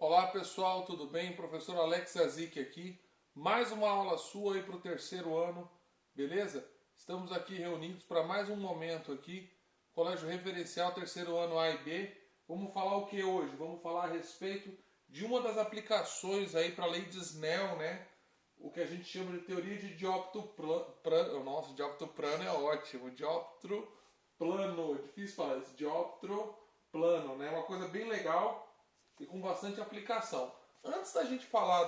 Olá pessoal, tudo bem? Professor Alex Azik aqui. Mais uma aula sua aí para o terceiro ano, beleza? Estamos aqui reunidos para mais um momento aqui. Colégio Referencial, terceiro ano A e B. Vamos falar o que hoje? Vamos falar a respeito de uma das aplicações aí para a lei de Snell, né? O que a gente chama de teoria de dioptroplano. Nossa, dioptroplano é ótimo. Dioptroplano, difícil falar isso. Dioptroplano, né? Uma coisa bem legal e com bastante aplicação. Antes da gente falar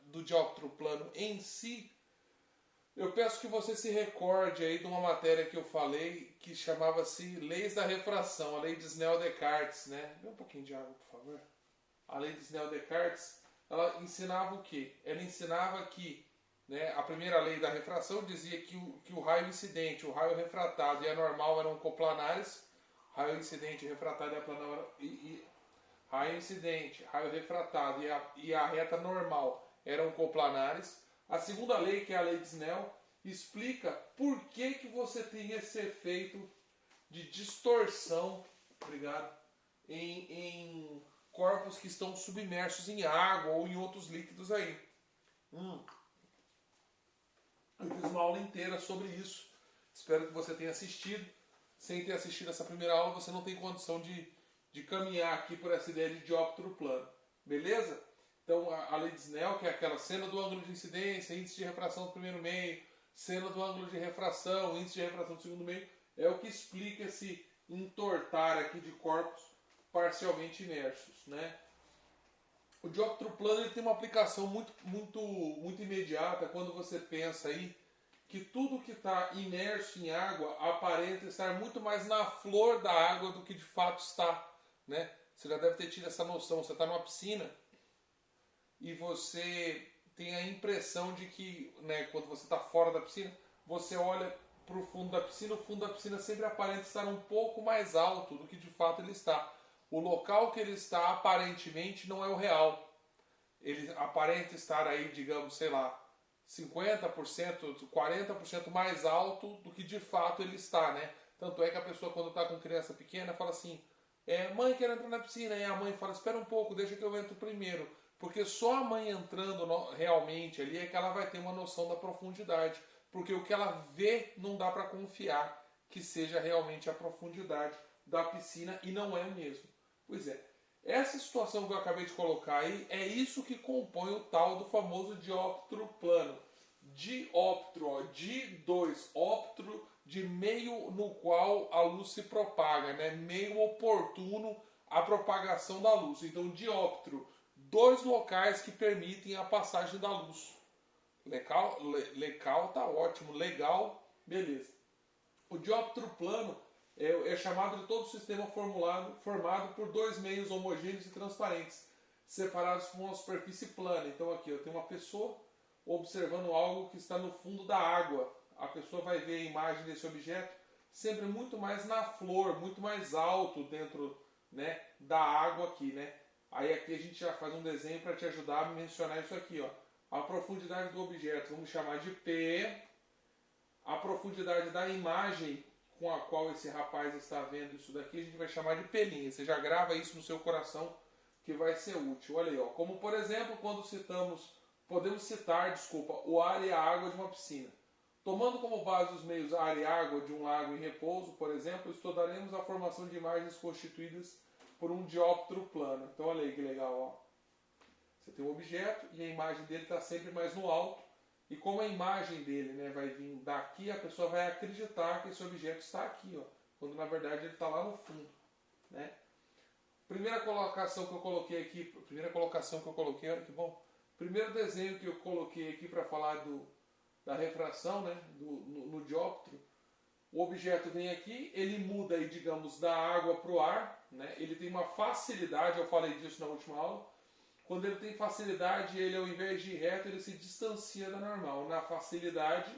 do dioptroplano em si, eu peço que você se recorde aí de uma matéria que eu falei que chamava-se Leis da Refração, a lei de Snell-Descartes, né? Dê um pouquinho de água, por favor. A lei de Snell-Descartes, ela ensinava o quê? Ela ensinava que, né, a primeira lei da refração dizia que o raio incidente, o raio refratado e a normal eram coplanares. Raio incidente, refratário raio incidente, raio refratado e a reta normal eram coplanares. A segunda lei, que é a lei de Snell, explica por que você tem esse efeito de distorção, obrigado, em corpos que estão submersos em água ou em outros líquidos aí. Eu fiz uma aula inteira sobre isso. Espero que você tenha assistido. Sem ter assistido essa primeira aula, você não tem condição de caminhar aqui por essa ideia de dioptroplano. Beleza? Então, a lei de Snell, que é aquela seno do ângulo de incidência, índice de refração do primeiro meio, seno do ângulo de refração, índice de refração do segundo meio, é o que explica esse entortar aqui de corpos parcialmente imersos, né? O dioptroplano ele tem uma aplicação muito imediata quando você pensa aí que tudo que está imerso em água aparenta estar muito mais na flor da água do que de fato está, né? Você já deve ter tido essa noção. Você está numa piscina e você tem a impressão de que, né, quando você está fora da piscina, você olha para o fundo da piscina, o fundo da piscina sempre aparenta estar um pouco mais alto do que de fato ele está. O local que ele está aparentemente não é o real. Ele aparenta estar aí, digamos, sei lá, 50%, 40% mais alto do que de fato ele está, né? Tanto é que a pessoa, quando está com criança pequena, fala assim: mãe, quero entrar na piscina. E a mãe fala: espera um pouco, deixa que eu entro primeiro. Porque só a mãe entrando realmente ali é que ela vai ter uma noção da profundidade. Porque o que ela vê não dá para confiar que seja realmente a profundidade da piscina e não é mesmo. Pois é. Essa situação que eu acabei de colocar aí é isso que compõe o tal do famoso dioptroplano. Dioptro, ó, de dois, óptro, de meio no qual a luz se propaga, né? Meio oportuno à propagação da luz. Então, dioptro, dois locais que permitem a passagem da luz. Legal, tá ótimo. Legal, beleza. O dioptroplano é chamado de todo o sistema formado por dois meios homogêneos e transparentes, separados por uma superfície plana. Então aqui eu tenho uma pessoa observando algo que está no fundo da água. A pessoa vai ver a imagem desse objeto sempre muito mais na flor, muito mais alto dentro, né, da água aqui, né? Aí aqui a gente já faz um desenho para te ajudar a mencionar isso aqui, ó. A profundidade do objeto vamos chamar de P. A profundidade da imagem com a qual esse rapaz está vendo isso daqui, a gente vai chamar de pelinha. Você já grava isso no seu coração que vai ser útil. Olha aí, ó. Como por exemplo, quando podemos citar, o ar e a água de uma piscina. Tomando como base os meios ar e água de um lago em repouso, por exemplo, estudaremos a formação de imagens constituídas por um dioptroplano. Então olha aí que legal, ó. Você tem um objeto e a imagem dele está sempre mais no alto. E como a imagem dele, né, vai vir daqui, a pessoa vai acreditar que esse objeto está aqui, ó, quando na verdade ele está lá no fundo, né? Primeira colocação que eu coloquei, olha que bom. Primeiro desenho que eu coloquei aqui para falar da refração, né, no dióptro. O objeto vem aqui, ele muda aí, digamos, da água para o ar, né? Ele tem uma facilidade, eu falei disso na última aula. Quando ele tem facilidade, ele ao invés de ir reto, ele se distancia da normal. Na facilidade,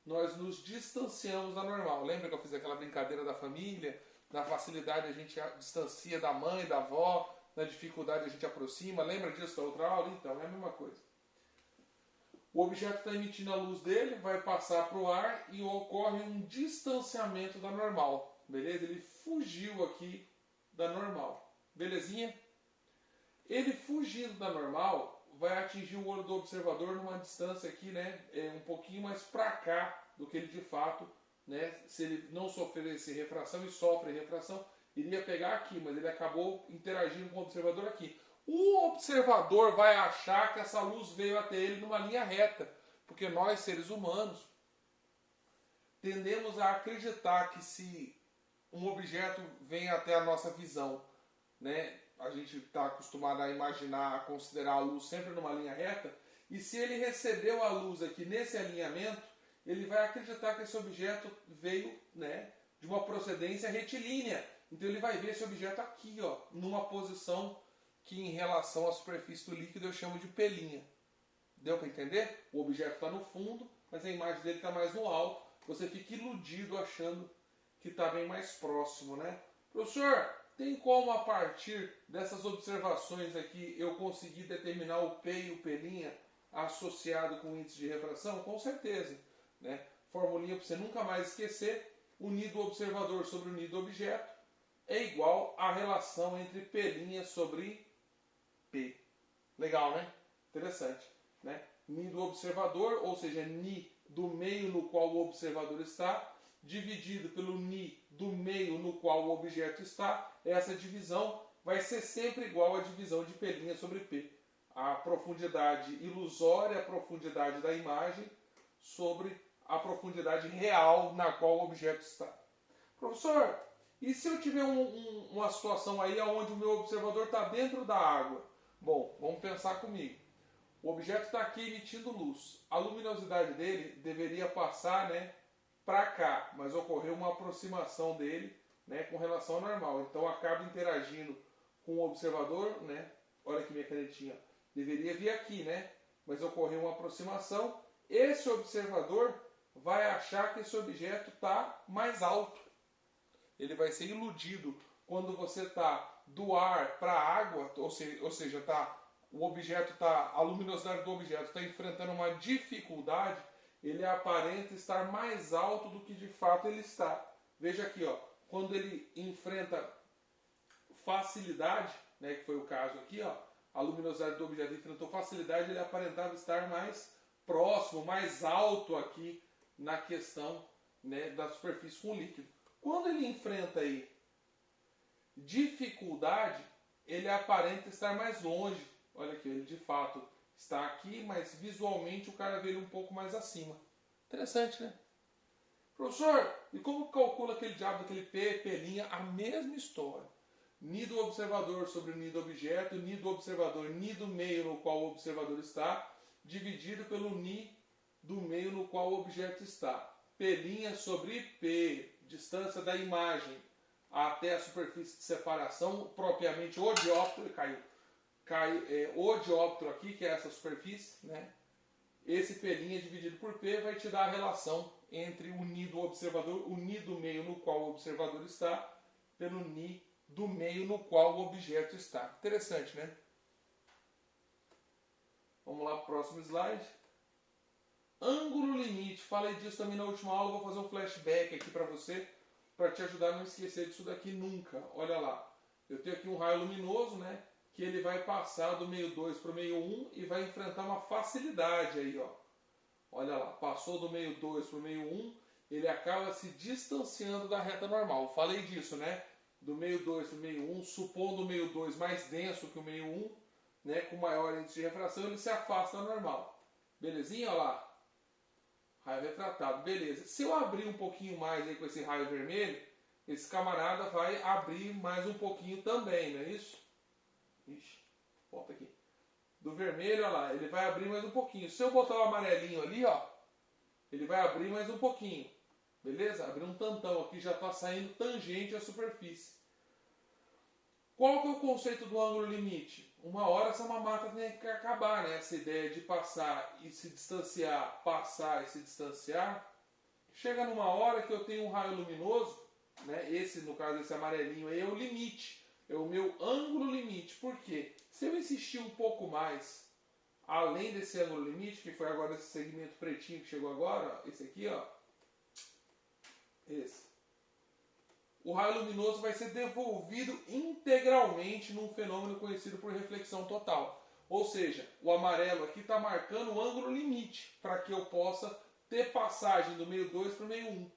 nós nos distanciamos da normal. Lembra que eu fiz aquela brincadeira da família? Na facilidade a gente distancia da mãe, da avó. Na dificuldade a gente aproxima. Lembra disso da outra aula? Então, é a mesma coisa. O objeto está emitindo a luz dele, vai passar para o ar e ocorre um distanciamento da normal. Beleza? Ele fugiu aqui da normal. Belezinha? Ele fugindo da normal, vai atingir o olho do observador numa distância aqui, né, um pouquinho mais para cá do que ele de fato, né, se ele não sofresse refração e sofre refração, iria pegar aqui, mas ele acabou interagindo com o observador aqui. O observador vai achar que essa luz veio até ele numa linha reta, porque nós, seres humanos, tendemos a acreditar que se um objeto vem até a nossa visão, né, a gente está acostumado a imaginar, a considerar a luz sempre numa linha reta, e se ele recebeu a luz aqui nesse alinhamento, ele vai acreditar que esse objeto veio, né, de uma procedência retilínea. Então ele vai ver esse objeto aqui, ó, numa posição que em relação à superfície do líquido eu chamo de pelinha. Deu para entender? O objeto está no fundo, mas a imagem dele está mais no alto. Você fica iludido achando que está bem mais próximo, né? Professor, tem como a partir dessas observações aqui eu conseguir determinar o P e o pelinha associado com o índice de refração? Com certeza, né? Formulinha para você nunca mais esquecer: o nido observador sobre o nido objeto é igual à relação entre pelinha sobre P. Legal, né? Interessante, né? Nido observador, ou seja, Ni do meio no qual o observador está, dividido pelo Ni do meio no qual o objeto está. Essa divisão vai ser sempre igual à divisão de pelinha sobre P. A profundidade ilusória, a profundidade da imagem, sobre a profundidade real na qual o objeto está. Professor, e se eu tiver uma situação aí onde o meu observador está dentro da água? Bom, vamos pensar comigo. O objeto está aqui emitindo luz. A luminosidade dele deveria passar, né, para cá, mas ocorreu uma aproximação dele, né, com relação ao normal. Então acaba interagindo com o observador, né? Olha aqui minha canetinha. Deveria vir aqui, né? Mas ocorreu uma aproximação. Esse observador vai achar que esse objeto está mais alto. Ele vai ser iludido quando você está do ar para a água, ou seja, a luminosidade do objeto está enfrentando uma dificuldade, ele aparenta estar mais alto do que de fato ele está. Veja aqui, ó, quando ele enfrenta facilidade, né, que foi o caso aqui, ó, a luminosidade do objeto enfrentou facilidade, ele aparentava estar mais próximo, mais alto aqui na questão, né, da superfície com o líquido. Quando ele enfrenta aí dificuldade, ele aparenta estar mais longe. Olha aqui, ele de fato está aqui, mas visualmente o cara vê ele um pouco mais acima. Interessante, né? Professor, e como calcula aquele diabo daquele P, pelinha? A mesma história. Nido observador sobre o nido objeto, nido observador, nido meio no qual o observador está, dividido pelo ni do meio no qual o objeto está. Pelinha sobre P, distância da imagem até a superfície de separação, propriamente o dióptero, o dióptero aqui, que é essa superfície, né? Esse pelinha dividido por P vai te dar a relação entre o ni do observador, o ni do meio no qual o observador está, pelo ni do meio no qual o objeto está. Interessante, né? Vamos lá para o próximo slide. Ângulo limite. Falei disso também na última aula, vou fazer um flashback aqui para você, para te ajudar a não esquecer disso daqui nunca. Olha lá. Eu tenho aqui um raio luminoso, né? Que ele vai passar do meio 2 para o meio 1 e vai enfrentar uma facilidade aí, ó. Olha lá, passou do meio 2 para o meio 1, ele acaba se distanciando da reta normal. Falei disso, né? Do meio 2 para o meio 1, supondo o meio 2 mais denso que o meio 1, né? Com maior índice de refração, ele se afasta da normal. Belezinha? Olha lá. Raio retratado, beleza. Se eu abrir um pouquinho mais aí com esse raio vermelho, esse camarada vai abrir mais um pouquinho também, não é isso? Ixi, volta aqui. Do vermelho, olha lá, ele vai abrir mais um pouquinho. Se eu botar o amarelinho ali, ó, ele vai abrir mais um pouquinho. Beleza? Abrir um tantão aqui, já está saindo tangente à superfície. Qual que é o conceito do ângulo limite? Uma hora essa mamata tem que acabar, né? Essa ideia de passar e se distanciar, passar e se distanciar. Chega numa hora que eu tenho um raio luminoso, né? Esse, no caso, esse amarelinho aí é o limite. É o meu ângulo limite. Por quê? Se eu insistir um pouco mais, além desse ângulo limite, que foi agora esse segmento pretinho que chegou agora, ó, esse aqui, ó. Esse. o raio luminoso vai ser devolvido integralmente num fenômeno conhecido por reflexão total. Ou seja, o amarelo aqui está marcando o ângulo limite para que eu possa ter passagem do meio 2 para o meio 1.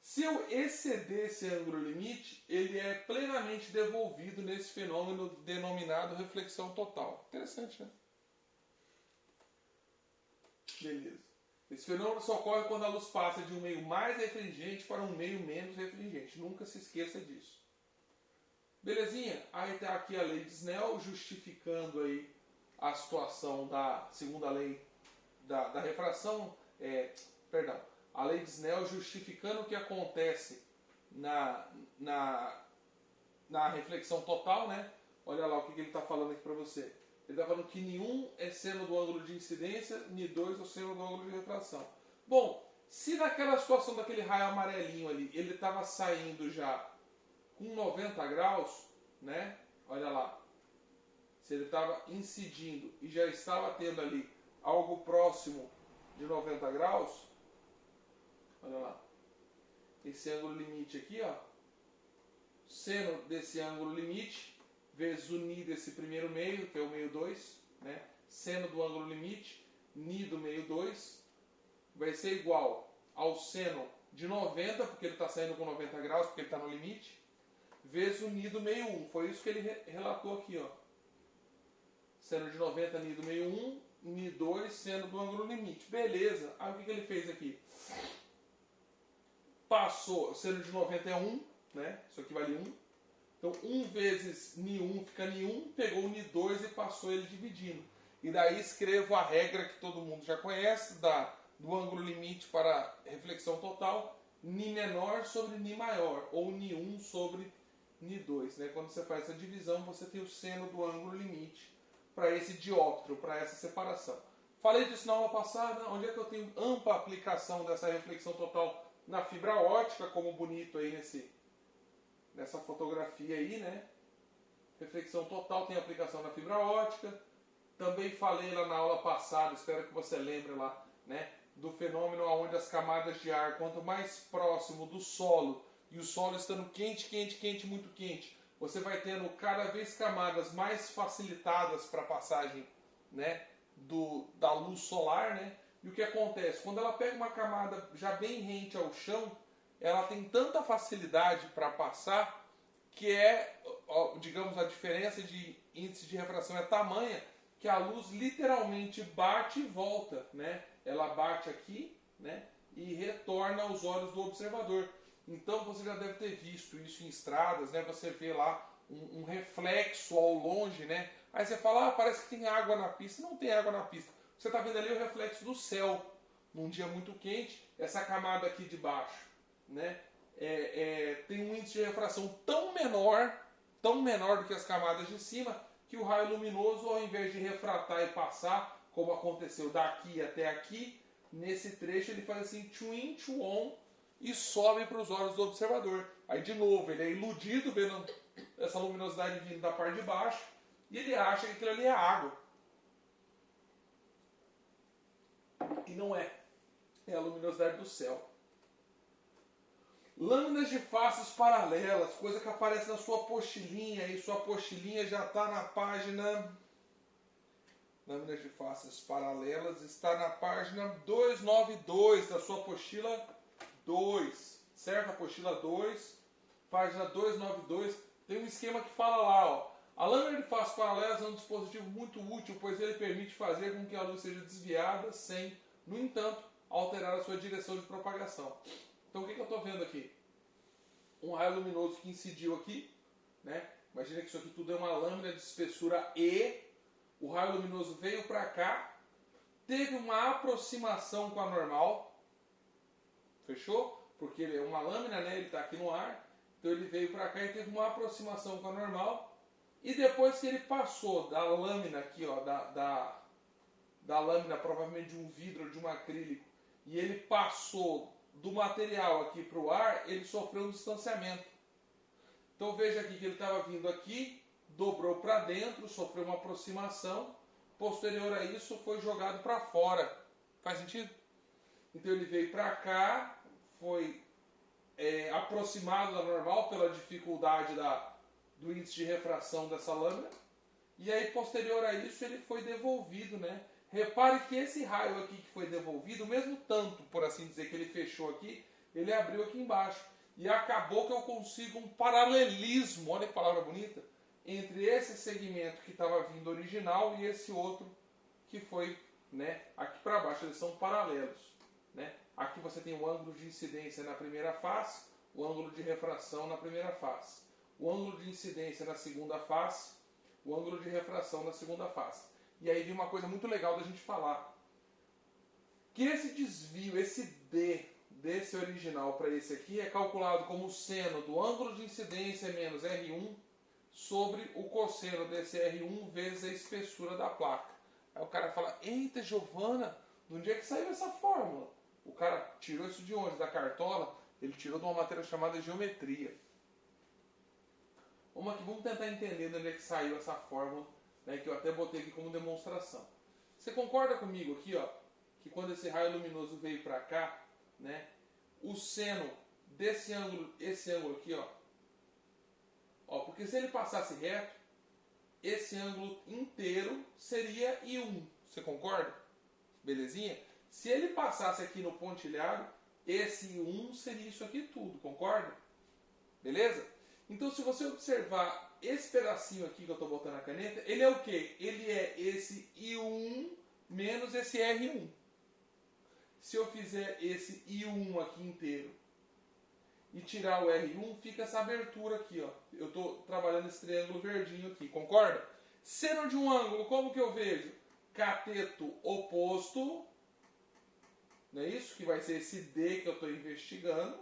Se eu exceder esse ângulo limite, ele é plenamente devolvido nesse fenômeno denominado reflexão total. Interessante, né? Beleza. Esse fenômeno só ocorre quando a luz passa de um meio mais refringente para um meio menos refringente. Nunca se esqueça disso. Belezinha? Aí está aqui a lei de Snell justificando aí a situação da segunda lei da refração. A lei de Snell justificando o que acontece na reflexão total, né? Olha lá o que ele está falando aqui para você. Ele está falando que Ni1 é seno do ângulo de incidência, Ni2 é o seno do ângulo de refração. Bom, se naquela situação daquele raio amarelinho ali, ele estava saindo já com 90 graus, né? Olha lá. Se ele estava incidindo e já estava tendo ali algo próximo de 90 graus, olha lá. Esse ângulo limite aqui, ó. Seno desse ângulo limite vezes o Ni desse primeiro meio, que é o meio 2, né? Seno do ângulo limite, Ni do meio 2, vai ser igual ao seno de 90, porque ele está saindo com 90 graus, porque ele está no limite, vezes o Ni do meio 1. Foi isso que ele relatou aqui, ó. Seno de 90, Ni do meio 1, Ni 2, seno do ângulo limite. Beleza. Aí o que ele fez aqui? Passou, seno de 90 é 1, né? Isso aqui vale 1. Então 1 vezes Ni1 fica Ni1, pegou o Ni2 e passou ele dividindo. E daí escrevo a regra que todo mundo já conhece, do ângulo limite para reflexão total, Ni menor sobre Ni maior, ou Ni1 sobre Ni2. Né? Quando você faz essa divisão, você tem o seno do ângulo limite para esse dióptero, para essa separação. Falei disso na aula passada, onde é que eu tenho ampla aplicação dessa reflexão total na fibra óptica, como bonito aí nessa fotografia aí, né? Reflexão total tem aplicação na fibra óptica. Também falei lá na aula passada, espero que você lembre lá, né? Do fenômeno onde as camadas de ar, quanto mais próximo do solo, e o solo estando quente, quente, quente, muito quente, você vai tendo cada vez camadas mais facilitadas para a passagem, né? Da luz solar, né? E o que acontece? Quando ela pega uma camada já bem rente ao chão, ela tem tanta facilidade para passar que digamos, a diferença de índice de refração é tamanha que a luz literalmente bate e volta, né? Ela bate aqui, né? E retorna aos olhos do observador. Então você já deve ter visto isso em estradas, né? Você vê lá um reflexo ao longe, né? Aí você fala, parece que tem água na pista. Não tem água na pista. Você está vendo ali o reflexo do céu num dia muito quente, essa camada aqui de baixo, né? Tem um índice de refração tão menor do que as camadas de cima, que o raio luminoso, ao invés de refratar e passar, como aconteceu daqui até aqui, nesse trecho ele faz assim, tchuin, tchuon, e sobe para os olhos do observador. Aí de novo, ele é iludido vendo essa luminosidade vindo da parte de baixo, e ele acha que aquilo ali é água. E não é. É a luminosidade do céu. Lâminas de faces paralelas, coisa que aparece na sua apostilinha, e sua apostilinha já está na página... Lâminas de faces paralelas está na página 292 da sua apostila 2, certo? Apostila 2, página 292, tem um esquema que fala lá, ó. A lâmina de faces paralelas é um dispositivo muito útil, pois ele permite fazer com que a luz seja desviada sem, no entanto, alterar a sua direção de propagação. Então o que eu estou vendo aqui? Um raio luminoso que incidiu aqui, né? Imagina que isso aqui tudo é uma lâmina de espessura E. O raio luminoso veio para cá, teve uma aproximação com a normal, fechou? Porque ele é uma lâmina, né? Ele está aqui no ar, então ele veio para cá e teve uma aproximação com a normal. E depois que ele passou da lâmina aqui, ó, da lâmina provavelmente de um vidro ou de um acrílico, e ele passou do material aqui para o ar, ele sofreu um distanciamento. Então veja aqui que ele estava vindo aqui, dobrou para dentro, sofreu uma aproximação, posterior a isso foi jogado para fora. Faz sentido? Então ele veio para cá, foi aproximado da normal pela dificuldade do índice de refração dessa lâmina. E aí, posterior a isso, ele foi devolvido, né? Repare que esse raio aqui que foi devolvido, o mesmo tanto, por assim dizer, que ele fechou aqui, ele abriu aqui embaixo. E acabou que eu consigo um paralelismo, olha que palavra bonita, entre esse segmento que estava vindo original e esse outro que foi, né, aqui para baixo. Eles são paralelos, né? Aqui você tem o ângulo de incidência na primeira face, o ângulo de refração na primeira face, o ângulo de incidência na segunda face, o ângulo de refração na segunda face. E aí vem uma coisa muito legal da gente falar. Que esse desvio, esse D desse original para esse aqui é calculado como o seno do ângulo de incidência menos R1 sobre o cosseno desse R1 vezes a espessura da placa. Aí o cara fala, eita Giovana, de onde é que saiu essa fórmula? O cara tirou isso de onde? Da cartola? Ele tirou de uma matéria chamada geometria. Vamos tentar entender de onde é que saiu essa fórmula, né, que eu até botei aqui como demonstração. Você concorda comigo aqui, ó, que quando esse raio luminoso veio para cá, né, o seno desse ângulo, esse ângulo aqui, ó, porque se ele passasse reto, esse ângulo inteiro seria I1. Você concorda? Belezinha? Se ele passasse aqui no pontilhado, esse I1 seria isso aqui tudo, concorda? Beleza? Então, se você observar esse pedacinho aqui que eu estou botando a caneta, ele é o quê? Ele é esse I1 menos esse R1. Se eu fizer esse I1 aqui inteiro e tirar o R1, fica essa abertura aqui, ó. Eu estou trabalhando esse triângulo verdinho aqui, concorda? Seno de um ângulo, como que eu vejo? Cateto oposto, não é isso? Que vai ser esse D que eu estou investigando.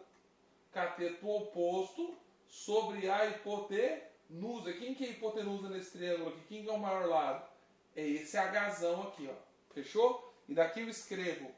Cateto oposto sobre a hipotenusa. Quem que é a hipotenusa nesse triângulo aqui? Quem que é o maior lado? É esse Hzão aqui, ó. Fechou? E daqui eu escrevo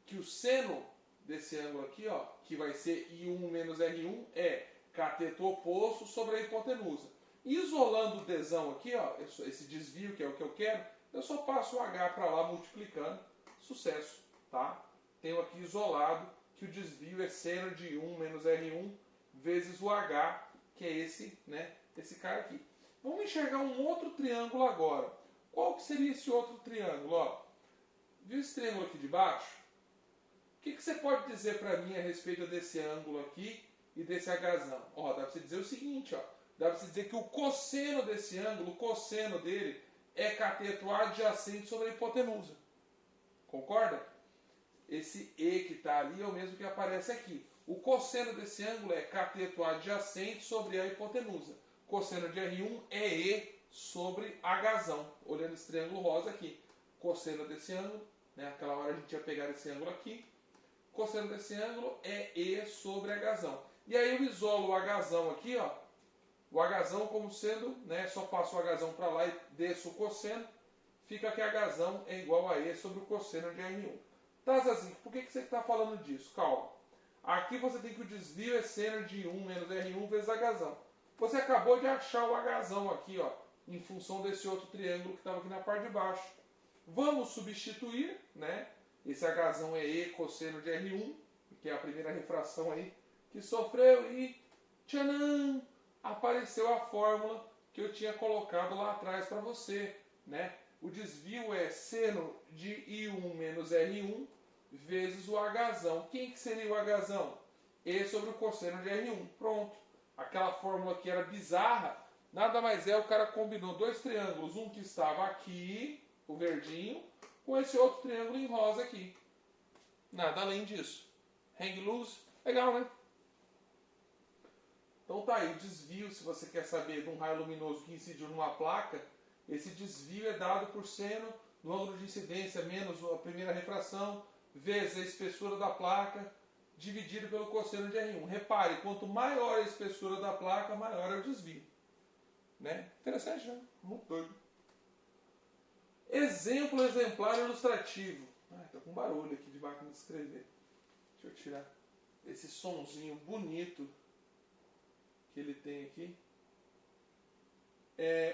que o seno desse ângulo aqui, ó, que vai ser I1 menos R1, é cateto oposto sobre a hipotenusa. Isolando o Dzão aqui, ó, esse desvio que é o que eu quero, eu só passo o H para lá multiplicando. Sucesso, tá? Tenho aqui isolado que o desvio é seno de I1 menos R1 vezes o H, que é esse, né, esse cara aqui. Vamos enxergar um outro triângulo agora. Qual que seria esse outro triângulo? Ó, viu esse triângulo aqui de baixo? O que você pode dizer para mim a respeito desse ângulo aqui e desse Hzão? Ó, dá para você dizer o seguinte, ó. Dá para você dizer que o cosseno desse ângulo, o cosseno dele, é cateto adjacente sobre a hipotenusa. Concorda? Esse E que está ali é o mesmo que aparece aqui. O cosseno desse ângulo é cateto adjacente sobre a hipotenusa. Cosseno de R1 é E sobre Hzão. Olhando esse triângulo rosa aqui. Cosseno desse ângulo, né, aquela hora a gente ia pegar esse ângulo aqui. Cosseno desse ângulo é E sobre Hzão. E aí eu isolo o Hzão aqui, ó. O Hzão como sendo, né, só passo o Hzão para lá e desço o cosseno. Fica que Hzão é igual a E sobre o cosseno de R1. Tá, Zazinho, por que você está falando disso? Calma. Aqui você tem que o desvio é seno de 1 menos R1 vezes Hzão. Você acabou de achar o Hzão aqui, ó, em função desse outro triângulo que estava aqui na parte de baixo. Vamos substituir, né? Esse Hzão é E cosseno de R1, que é a primeira refração aí que sofreu, e tchanã! Apareceu a fórmula que eu tinha colocado lá atrás para você, né? O desvio é seno de I1 menos R1 vezes o Hzão. Quem que seria o Hzão? E sobre o cosseno de R1. Pronto. Aquela fórmula que era bizarra, nada mais é, o cara combinou dois triângulos, um que estava aqui, o verdinho, com esse outro triângulo em rosa aqui. Nada além disso. Hang loose. Legal, né? Então tá aí, o desvio, se você quer saber de um raio luminoso que incidiu numa placa, esse desvio é dado por seno do ângulo de incidência menos a primeira refração, vezes a espessura da placa, dividido pelo cosseno de R1. Repare, quanto maior a espessura da placa, maior é o desvio. Né? Interessante, né? Muito doido. Exemplo exemplar ilustrativo. Tô com barulho aqui de máquina de escrever. Deixa eu tirar esse sonzinho bonito que ele tem aqui.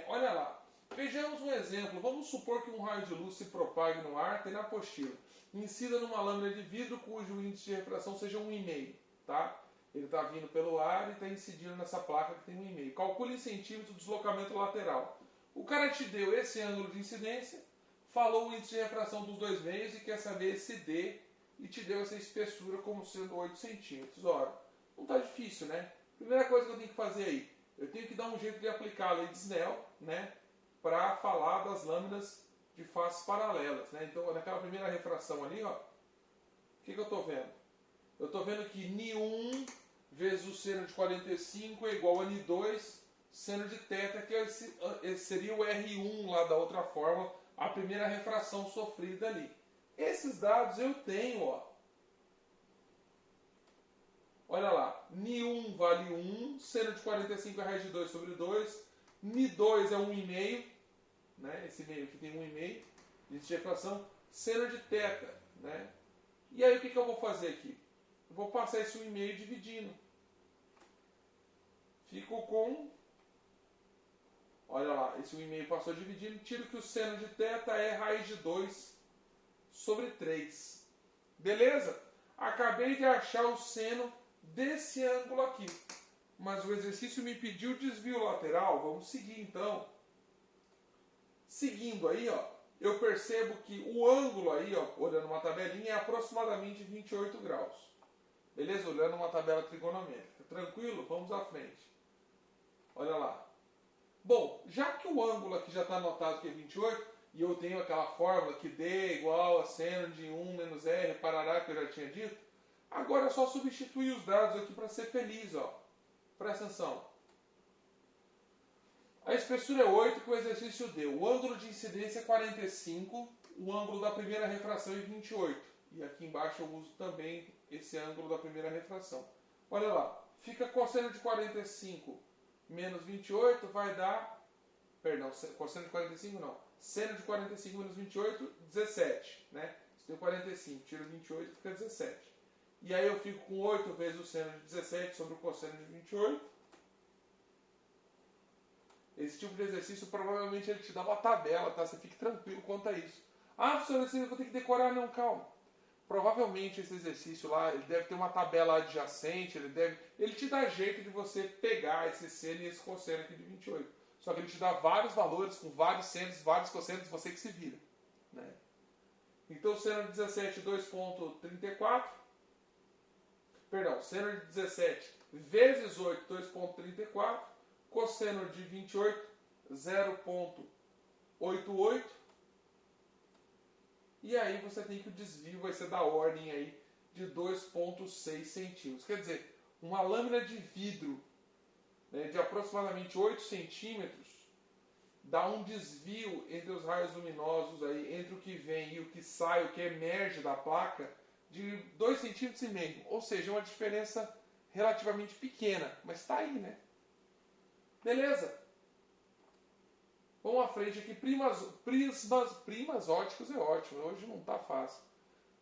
Olha lá. Vejamos um exemplo. Vamos supor que um raio de luz se propague no ar, tem na apostila. Incida numa lâmina de vidro cujo índice de refração seja 1,5. Tá? Ele está vindo pelo ar e está incidindo nessa placa que tem 1,5. Calcule em centímetros o deslocamento lateral. O cara te deu esse ângulo de incidência, falou o índice de refração dos dois meios e quer saber esse D e te deu essa espessura como sendo 8 centímetros. Ora, não está difícil, né? Primeira coisa que eu tenho que fazer aí, eu tenho que dar um jeito de aplicar a lei de Snell, né? Para falar das lâminas de faces paralelas, né? Então, naquela primeira refração ali, ó, o que eu estou vendo? Eu estou vendo que Ni1 vezes o seno de 45 é igual a Ni2 seno de θ, que esse seria o R1 lá da outra fórmula, a primeira refração sofrida ali. Esses dados eu tenho, ó. Olha lá, Ni1 vale 1, seno de 45 é raiz de 2 sobre 2, Ni2 é 1,5, né? Esse meio aqui tem 1,5, existe refração, seno de θ, né? E aí o que eu vou fazer aqui? Eu vou passar esse 1,5 dividindo. Fico com, olha lá, esse 1,5 passou dividindo, tiro que o seno de θ é raiz de 2 sobre 3. Beleza? Acabei de achar o seno desse ângulo aqui. Mas o exercício me pediu desvio lateral. Vamos seguir então. Seguindo aí, ó, eu percebo que o ângulo aí, ó, olhando uma tabelinha, é aproximadamente 28 graus. Beleza? Olhando uma tabela trigonométrica. Tranquilo? Vamos à frente. Olha lá. Bom, já que o ângulo aqui já está anotado que é 28, e eu tenho aquela fórmula que D é igual a seno de 1 menos R, parará, que eu já tinha dito, agora é só substituir os dados aqui para ser feliz, ó. Presta atenção. A espessura é 8 que o exercício deu. O ângulo de incidência é 45, o ângulo da primeira refração é 28. E aqui embaixo eu uso também esse ângulo da primeira refração. Olha lá, fica cosseno de 45 menos 28 vai dar, perdão, cosseno de 45 não, seno de 45 menos 28, 17, né? Você tem 45, tiro 28, fica 17. E aí eu fico com 8 vezes o seno de 17 sobre o cosseno de 28. Esse tipo de exercício provavelmente ele te dá uma tabela, tá? Você fique tranquilo quanto a isso. Ah, professor, eu vou ter que decorar, não, calma. Provavelmente esse exercício lá, ele deve ter uma tabela adjacente, ele te dá jeito de você pegar esse seno e esse cosseno aqui de 28. Só que ele te dá vários valores, com vários senos, vários cossenos, você que se vira, né? Então, seno de 17, 2,34. Perdão, seno de 17 vezes 8, 2,34. Cosseno de 28, 0,88. E aí você tem que o desvio vai ser da ordem aí de 2,6 centímetros. Quer dizer, uma lâmina de vidro, né, de aproximadamente 8 centímetros dá um desvio entre os raios luminosos aí, entre o que vem e o que sai, o que emerge da placa, de 2,5 centímetros. Ou seja, uma diferença relativamente pequena, mas está aí, né? Beleza? Vamos à frente aqui. Prismas óticos é ótimo. Hoje não está fácil.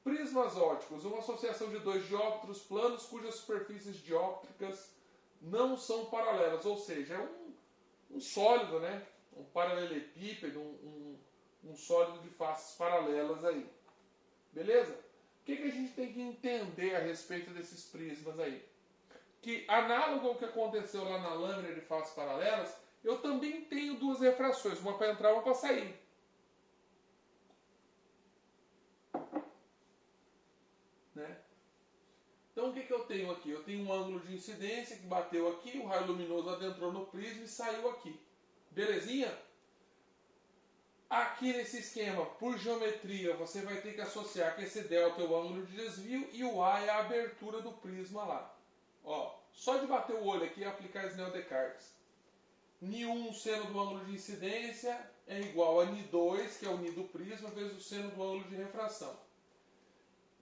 Prismas óticos. Uma associação de dois dióptros planos cujas superfícies dióptricas não são paralelas. Ou seja, é um sólido, né? Um paralelepípedo, um sólido de faces paralelas aí. Beleza? O que a gente tem que entender a respeito desses prismas aí? Que, análogo ao que aconteceu lá na lâmina de faces paralelas, eu também tenho duas refrações, uma para entrar e uma para sair. Né? Então o que eu tenho aqui? Eu tenho um ângulo de incidência que bateu aqui, o raio luminoso adentrou no prisma e saiu aqui. Belezinha? Aqui nesse esquema, por geometria, você vai ter que associar que esse delta é o ângulo de desvio e o A é a abertura do prisma lá. Ó, só de bater o olho aqui e aplicar Snell-Descartes. Ni1, seno do ângulo de incidência, é igual a Ni2, que é o Ni do prisma, vezes o seno do ângulo de refração.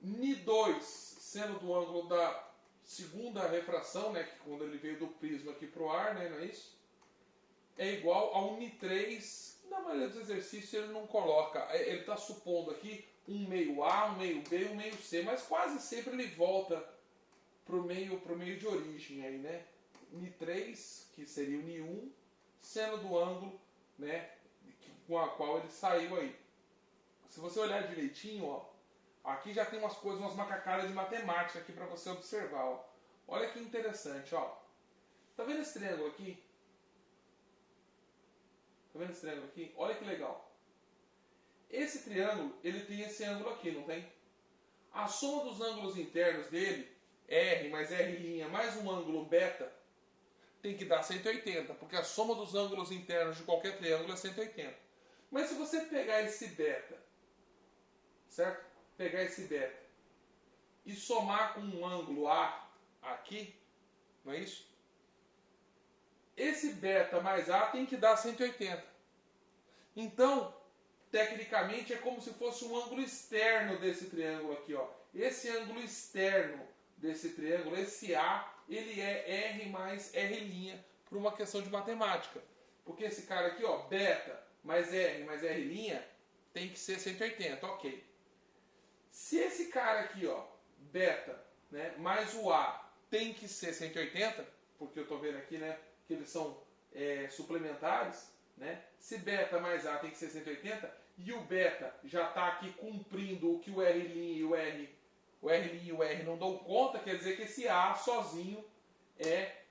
Ni2, seno do ângulo da segunda refração, né, que quando ele veio do prisma aqui para o ar, né, não é isso? É igual a um Ni3, na maioria dos exercícios ele não coloca, ele está supondo aqui um meio A, um meio B, um meio C, mas quase sempre ele volta para o meio de origem aí, né? Ni3, que seria o Ni1, seno do ângulo, né, com a qual ele saiu aí. Se você olhar direitinho, ó, aqui já tem umas coisas, umas macacadas de matemática aqui para você observar. Ó. Olha que interessante, ó. Tá vendo esse triângulo aqui? Tá vendo esse triângulo aqui? Olha que legal. Esse triângulo, ele tem esse ângulo aqui, não tem? A soma dos ângulos internos dele, R mais R' mais um ângulo beta, tem que dar 180, porque a soma dos ângulos internos de qualquer triângulo é 180. Mas se você pegar esse beta, certo? Pegar esse beta e somar com um ângulo A aqui, não é isso? Esse beta mais A tem que dar 180. Então, tecnicamente, é como se fosse um ângulo externo desse triângulo aqui, ó. Esse ângulo externo desse triângulo, esse A, ele é R mais R', por uma questão de matemática. Porque esse cara aqui, ó, beta mais R' tem que ser 180, ok. Se esse cara aqui, ó, beta, né, mais o A tem que ser 180, porque eu estou vendo aqui, né, que eles são suplementares, né? Se beta mais A tem que ser 180 e o beta já está aqui cumprindo o que o R' e o R não dão conta, quer dizer que esse A sozinho é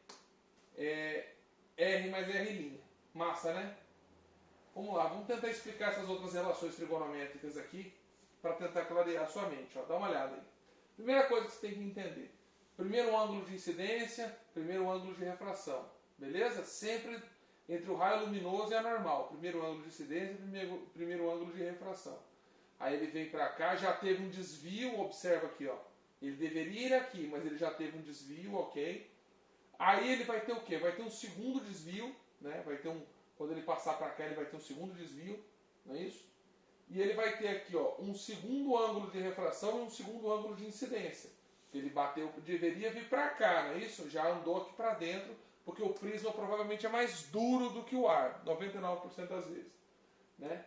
R mais R'. Massa, né? Vamos lá, vamos tentar explicar essas outras relações trigonométricas aqui para tentar clarear a sua mente. Ó. Dá uma olhada aí. Primeira coisa que você tem que entender. Primeiro ângulo de incidência, primeiro ângulo de refração. Beleza? Sempre entre o raio luminoso e a normal. Primeiro ângulo de incidência e primeiro ângulo de refração. Aí ele vem para cá, já teve um desvio, observa aqui, ó. Ele deveria ir aqui, mas ele já teve um desvio, ok? Aí ele vai ter o quê? Vai ter um segundo desvio, né? Vai ter quando ele passar para cá, ele vai ter um segundo desvio, não é isso? E ele vai ter aqui, ó, um segundo ângulo de refração e um segundo ângulo de incidência. Ele bateu, deveria vir para cá, não é isso? Já andou aqui para dentro, porque o prisma provavelmente é mais duro do que o ar, 99% das vezes, né?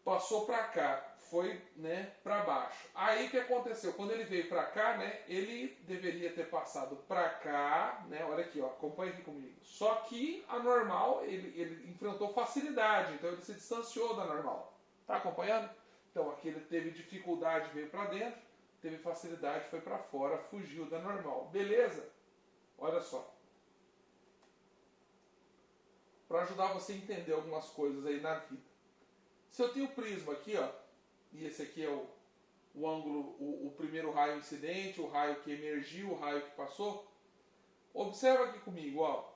Passou para cá, foi, né, para baixo. Aí o que aconteceu? Quando ele veio para cá, né, ele deveria ter passado para cá, né? Olha aqui, ó, acompanha aqui comigo. Só que a normal, ele enfrentou facilidade, então ele se distanciou da normal. Tá acompanhando? Então aqui ele teve dificuldade, veio para dentro, teve facilidade, foi para fora, fugiu da normal. Beleza? Olha só. Para ajudar você a entender algumas coisas aí na vida. Se eu tenho o prisma aqui, ó, e esse aqui é o ângulo, o primeiro raio incidente, o raio que emergiu, o raio que passou, observa aqui comigo, ó.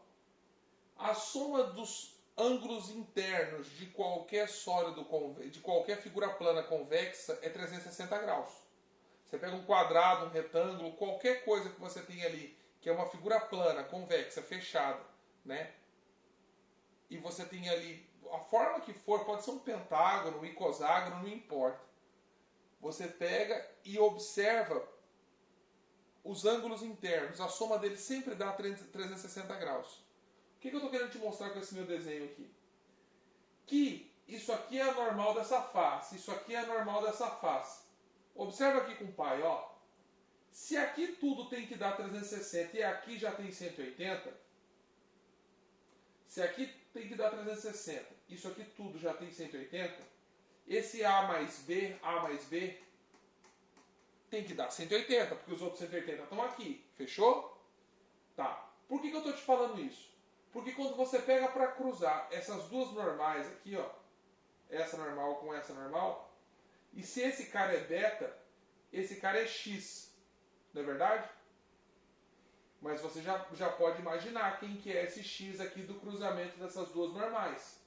A soma dos ângulos internos de qualquer sólido, de qualquer figura plana convexa é 360 graus. Você pega um quadrado, um retângulo, qualquer coisa que você tem ali, que é uma figura plana, convexa, fechada, né? E você tem ali, a forma que for, pode ser um pentágono, um icoságono, não importa. Você pega e observa os ângulos internos, a soma deles sempre dá 360 graus. O que eu estou querendo te mostrar com esse meu desenho aqui? Que isso aqui é a normal dessa face, isso aqui é a normal dessa face. Observa aqui com o pai, ó. Se aqui tudo tem que dar 360 e aqui já tem 180, se aqui tem que dar 360, isso aqui tudo já tem 180, esse A mais B tem que dar 180, porque os outros 180 estão aqui. Fechou? Tá. Por que eu estou te falando isso? Porque quando você pega para cruzar essas duas normais aqui, ó, essa normal com essa normal, e se esse cara é beta, esse cara é x, não é verdade? Mas você já pode imaginar quem que é esse x aqui do cruzamento dessas duas normais.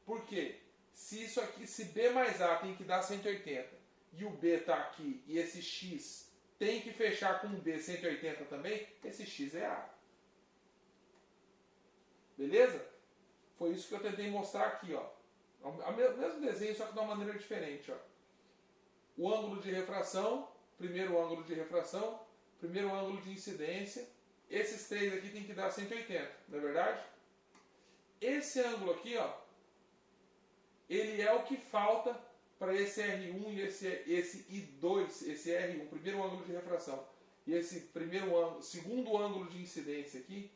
Por quê? Se isso aqui, se B mais A tem que dar 180 e o B está aqui e esse x tem que fechar com o B 180 também, esse x é A. Beleza? Foi isso que eu tentei mostrar aqui, ó. O mesmo desenho, só que de uma maneira diferente, ó. O ângulo de refração, primeiro ângulo de refração, primeiro ângulo de incidência. Esses três aqui tem que dar 180, não é verdade? Esse ângulo aqui, ó, ele é o que falta para esse R1 e esse I2, esse R1, primeiro ângulo de refração, e esse segundo ângulo de incidência aqui,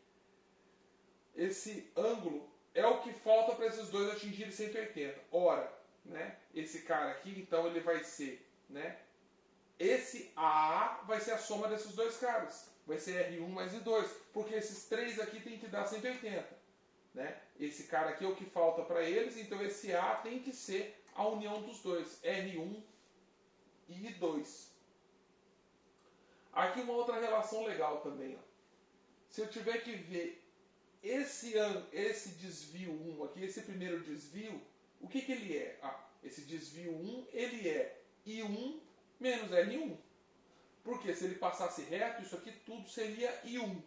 esse ângulo é o que falta para esses dois atingirem 180. Ora, né, esse cara aqui, então ele vai ser, né, esse A vai ser a soma desses dois caras. Vai ser R1 mais I2. Porque esses três aqui tem que dar 180. Né? Esse cara aqui é o que falta para eles, então esse A tem que ser a união dos dois. R1 e I2. Aqui uma outra relação legal também. Ó. Se eu tiver que ver esse desvio 1 aqui, esse primeiro desvio, o que ele é? Esse desvio 1, ele é I1 menos R1. Porque se ele passasse reto, isso aqui tudo seria I1.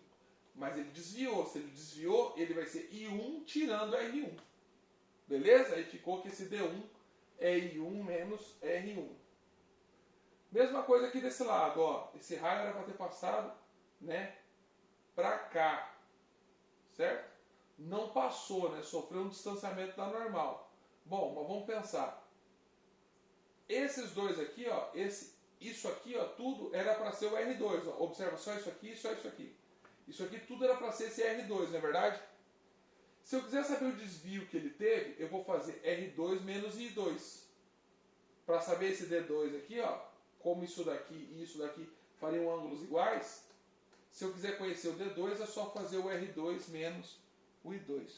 Mas ele desviou. Se ele desviou, ele vai ser I1 tirando R1. Beleza? Aí ficou que esse D1 é I1 menos R1. Mesma coisa aqui desse lado. Ó. Esse raio era para ter passado, né, para cá. Certo? Não passou, né? Sofreu um distanciamento da normal. Bom, mas vamos pensar. Esses dois aqui, ó, isso aqui, ó, tudo era para ser o R2. Ó. Observa só isso aqui e só isso aqui. Isso aqui tudo era para ser esse R2, não é verdade? Se eu quiser saber o desvio que ele teve, eu vou fazer R2 menos I2. Para saber esse D2 aqui, ó, como isso daqui e isso daqui fariam ângulos iguais, se eu quiser conhecer o D2, é só fazer o R2 menos o I2.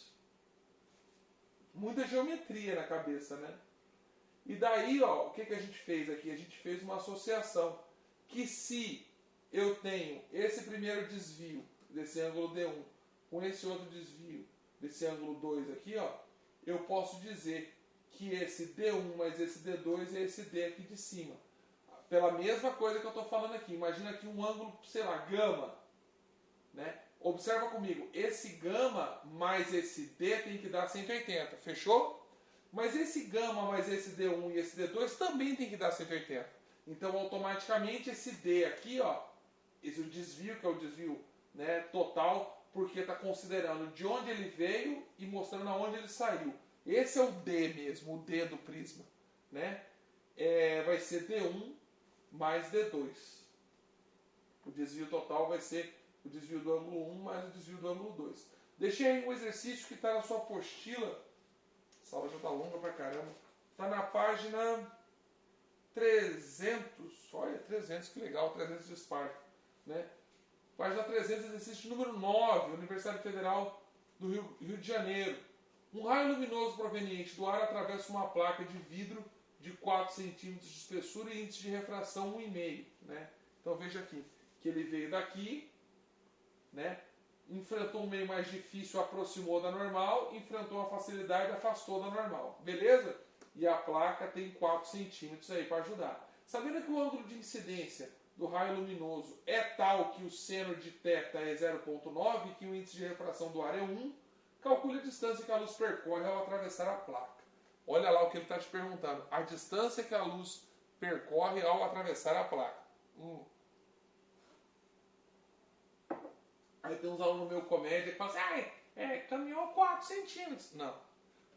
Muita geometria na cabeça, né? E daí, ó, o que a gente fez aqui? A gente fez uma associação. Que se eu tenho esse primeiro desvio desse ângulo D1 com esse outro desvio desse ângulo 2 aqui, ó, eu posso dizer que esse D1 mais esse D2 é esse D aqui de cima. Pela mesma coisa que eu estou falando aqui. Imagina aqui um ângulo, sei lá, gama. Né? Observa comigo. Esse gama mais esse D tem que dar 180. Fechou? Mas esse gama mais esse D1 e esse D2 também tem que dar 180. Então, automaticamente, esse D aqui, ó, esse desvio, que é o desvio, né, total, porque está considerando de onde ele veio e mostrando aonde ele saiu. Esse é o D mesmo, o D do prisma. Né? Vai ser D1 mais D2. O desvio total vai ser o desvio do ângulo 1 mais o desvio do ângulo 2. Deixei aí um exercício que está na sua apostila. Essa aula já está longa pra caramba. Está na página 300. Olha, 300, que legal, 300 de Esparta. Né? Página 300, exercício número 9, Universidade Federal do Rio de Janeiro. Um raio luminoso proveniente do ar atravessa uma placa de vidro de 4 centímetros de espessura e índice de refração 1,5. Né? Então veja aqui, que ele veio daqui, né? Enfrentou um meio mais difícil, aproximou da normal, enfrentou uma facilidade, afastou da normal. Beleza? E a placa tem 4 centímetros aí para ajudar. Sabendo que o ângulo de incidência do raio luminoso é tal que o seno de θ é 0,9 e que o índice de refração do ar é 1, calcule a distância que a luz percorre ao atravessar a placa. Olha lá o que ele está te perguntando. A distância que a luz percorre ao atravessar a placa. Aí tem uns alunos no meu comédia que falam assim, caminhou 4 centímetros. Não.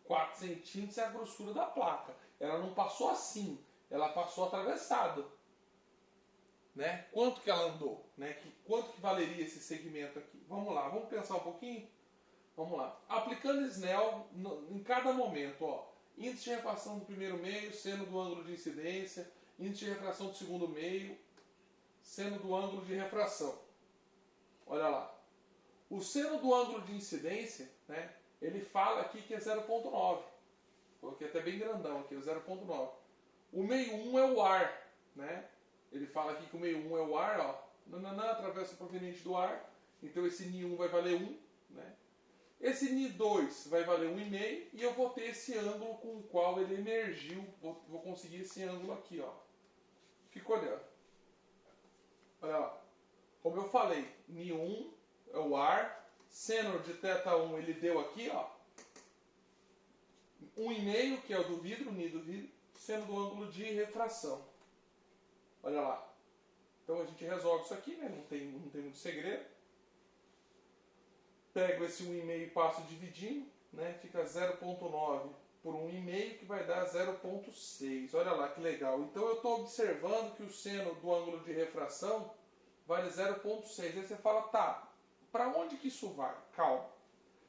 4 centímetros é a grossura da placa. Ela não passou assim. Ela passou atravessado. Né? Quanto que ela andou? Né? Quanto que valeria esse segmento aqui? Vamos lá, vamos pensar um pouquinho? Vamos lá. Aplicando Snell em cada momento, ó. Índice de refração do primeiro meio, seno do ângulo de incidência, índice de refração do segundo meio, seno do ângulo de refração. Olha lá. O seno do ângulo de incidência, né, ele fala aqui que é 0,9. Coloquei até bem grandão aqui, 0,9. O meio 1 é o ar. Né? Ele fala aqui que o meio 1 é o ar, ó. Atravessa o proveniente do ar. Então esse Ni1 vai valer 1. Né? Esse Ni2 vai valer 1,5. E eu vou ter esse ângulo com o qual ele emergiu. Vou conseguir esse ângulo aqui, ó. Fica olhando. Olha lá. Como eu falei, Ni1 é o ar, seno de θ1 ele deu aqui, ó, 1,5, que é o do vidro, Ni do vidro, seno do ângulo de refração. Olha lá. Então a gente resolve isso aqui, né? Não tem muito segredo. Pego esse 1,5 e passo dividindo, né? Fica 0,9 por 1,5, que vai dar 0,6. Olha lá que legal. Então eu estou observando que o seno do ângulo de refração vale 0,6. Aí você fala, tá, para onde que isso vai? Calma.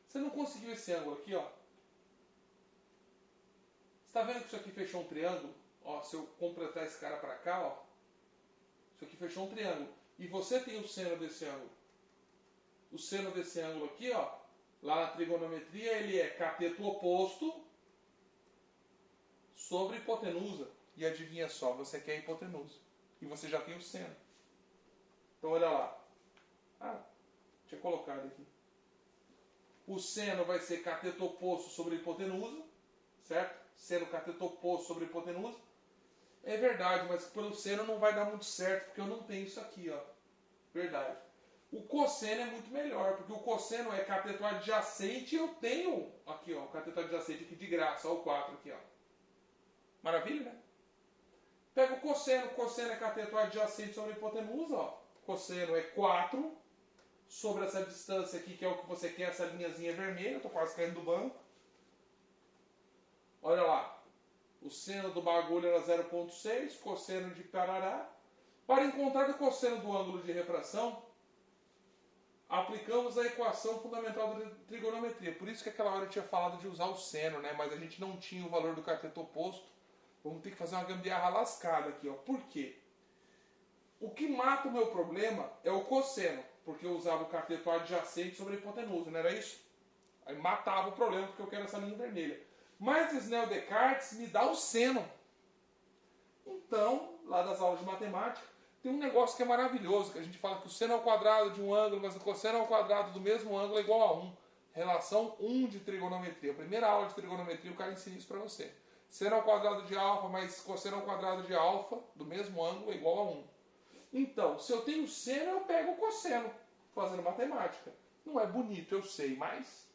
Você não conseguiu esse ângulo aqui, ó? Você está vendo que isso aqui fechou um triângulo? Ó, se eu completar esse cara para cá, ó, Isso aqui fechou um triângulo. E você tem o seno desse ângulo. O seno desse ângulo aqui, ó, lá na trigonometria, ele é cateto oposto sobre hipotenusa. E adivinha só, você quer a hipotenusa. E você já tem o seno. Então olha lá. Tinha colocado aqui. O seno vai ser cateto oposto sobre hipotenusa. Certo? Seno cateto oposto sobre hipotenusa. É verdade, mas pelo seno não vai dar muito certo, porque eu não tenho isso aqui, ó. Verdade. O cosseno é muito melhor, porque o cosseno é cateto adjacente e eu tenho aqui, ó, o cateto adjacente aqui de graça, ó, o 4 aqui, ó. Maravilha, né? Pega o cosseno é cateto adjacente sobre a hipotenusa, ó. Cosseno é 4 sobre essa distância aqui, que é o que você quer, essa linhazinha vermelha, eu tô quase caindo do banco. Olha lá. O seno do bagulho era 0,6, cosseno de parará. Para encontrar o cosseno do ângulo de refração, aplicamos a equação fundamental da trigonometria. Por isso que aquela hora eu tinha falado de usar o seno, né? Mas a gente não tinha o valor do cateto oposto. Vamos ter que fazer uma gambiarra lascada aqui, ó. Por quê? O que mata o meu problema é o cosseno, porque eu usava o cateto adjacente sobre a hipotenusa, não era isso? Aí matava o problema, porque eu quero essa linha vermelha. Mas Snell Descartes me dá o seno. Então, lá das aulas de matemática, tem um negócio que é maravilhoso, que a gente fala que o seno ao quadrado de um ângulo, mas o cosseno ao quadrado do mesmo ângulo é igual a 1. Relação 1 de trigonometria. A primeira aula de trigonometria, o cara ensina isso para você. Seno ao quadrado de alfa mais cosseno ao quadrado de alfa, do mesmo ângulo, é igual a 1. Então, se eu tenho seno, eu pego o cosseno, fazendo matemática. Não é bonito, eu sei, mas...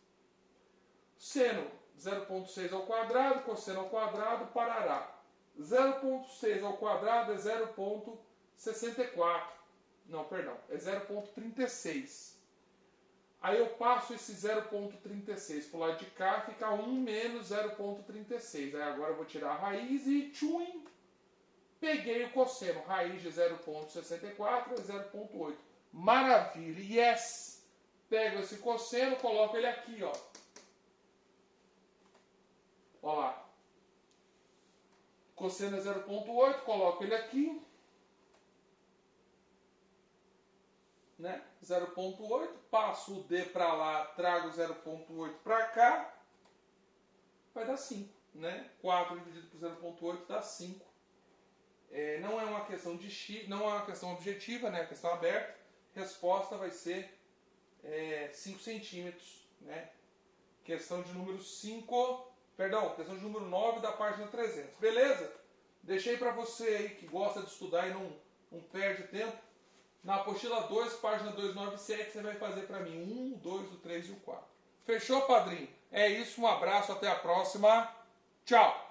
Seno 0,6 ao quadrado, cosseno ao quadrado, parará. 0,6 ao quadrado é 0,64. Não, perdão, é 0,36. Aí eu passo esse 0,36 para o lado de cá, fica 1 menos 0,36. Aí agora eu vou tirar a raiz e tchum, peguei o cosseno. Raiz de 0,64 é 0,8. Maravilha, yes! Pego esse cosseno, coloco ele aqui, ó. Olha lá. Cosseno é 0,8, coloco ele aqui. Né? 0,8, passo o D para lá, trago 0,8 para cá, vai dar 5. Né? 4 dividido por 0,8 dá 5. Não é uma questão de X, não é uma questão objetiva, né? A questão aberta. Resposta vai ser 5 centímetros. Né? Questão de número 5, perdão, questão de número 9 da página 300. Beleza? Deixei para você aí que gosta de estudar e não perde tempo. Na apostila 2, página 297, você vai fazer para mim 1, 2, o 3 e o 4. Fechou, padrinho? É isso, um abraço, até a próxima. Tchau!